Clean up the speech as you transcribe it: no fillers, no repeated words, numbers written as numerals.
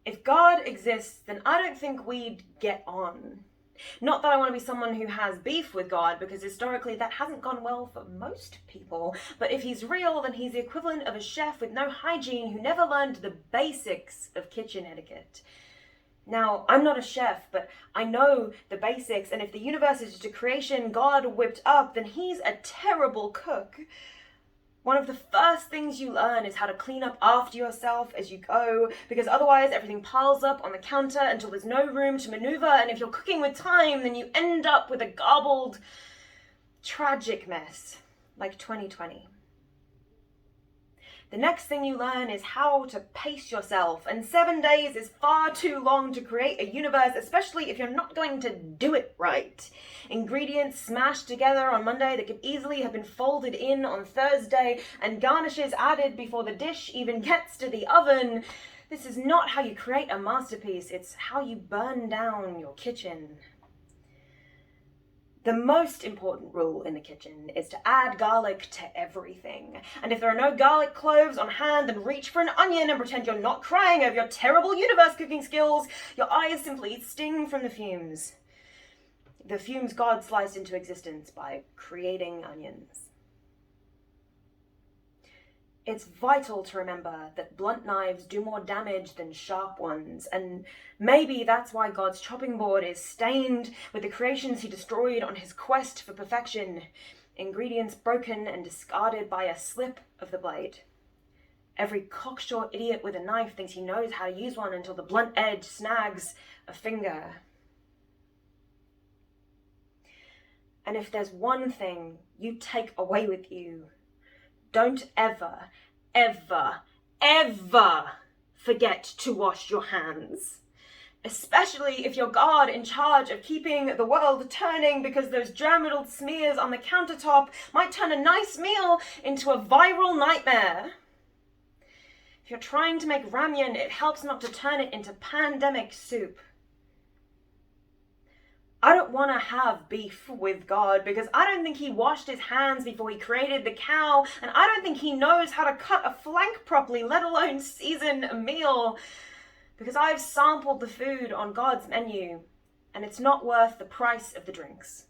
If God exists, then I don't think we'd get on. Not that I want to be someone who has beef with God, because historically that hasn't gone well for most people. But if he's real, then he's the equivalent of a chef with no hygiene who never learned the basics of kitchen etiquette. Now, I'm not a chef, but I know the basics, and if the universe is just a creation God whipped up, then he's a terrible cook. One of the first things you learn is how to clean up after yourself as you go, because otherwise everything piles up on the counter until there's no room to maneuver, and if you're cooking with time, then you end up with a garbled, tragic mess, like 2020. The next thing you learn is how to pace yourself, and 7 days is far too long to create a universe, especially if you're not going to do it right. Ingredients smashed together on Monday that could easily have been folded in on Thursday, and garnishes added before the dish even gets to the oven. This is not how you create a masterpiece, it's how you burn down your kitchen. The most important rule in the kitchen is to add garlic to everything. And if there are no garlic cloves on hand, then reach for an onion and pretend you're not crying over your terrible universe cooking skills. Your eyes simply sting from the fumes. The fumes God sliced into existence by creating onions. It's vital to remember that blunt knives do more damage than sharp ones, and maybe that's why God's chopping board is stained with the creations he destroyed on his quest for perfection, ingredients broken and discarded by a slip of the blade. Every cocksure idiot with a knife thinks he knows how to use one until the blunt edge snags a finger. And if there's one thing you take away with you, don't ever, ever, ever forget to wash your hands. Especially if you're God in charge of keeping the world turning, because those germ-riddled smears on the countertop might turn a nice meal into a viral nightmare. If you're trying to make ramyun, it helps not to turn it into pandemic soup. I don't want to have beef with God, because I don't think he washed his hands before he created the cow, and I don't think he knows how to cut a flank properly, let alone season a meal, because I've sampled the food on God's menu, and it's not worth the price of the drinks.